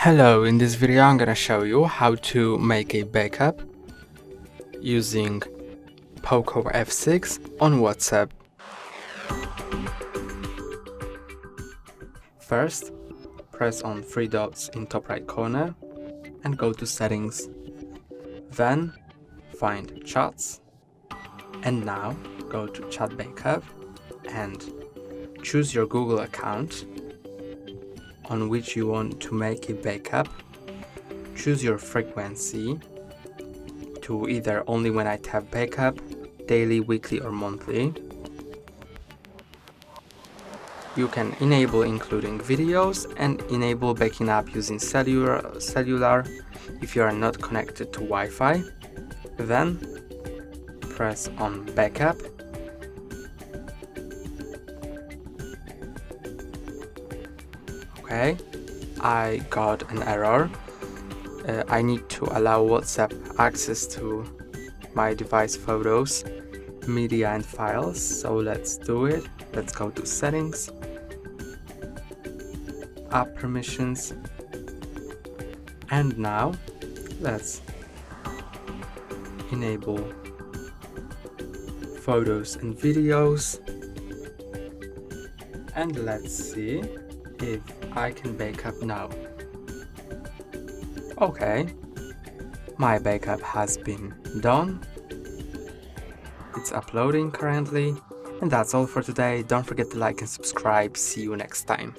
Hello, in this video I'm gonna show you how to make a backup using POCO F6 on WhatsApp. First, press on three dots in top right corner and go to settings. Then find chats and now go to chat backup and choose your Google account on which you want to make a backup. Choose your frequency to either only when I tap backup, daily, weekly or monthly. You can enable including videos and enable backing up using cellular if you are not connected to Wi-Fi. Then press on backup. Okay, I got an error. I need to allow WhatsApp access to my device photos, media and files, so let's do it. Let's go to settings, app permissions, and now let's enable photos and videos, and let's see if I can backup now. Okay, my backup has been done. It's uploading currently, and that's all for today. Don't forget to like and subscribe. See you next time.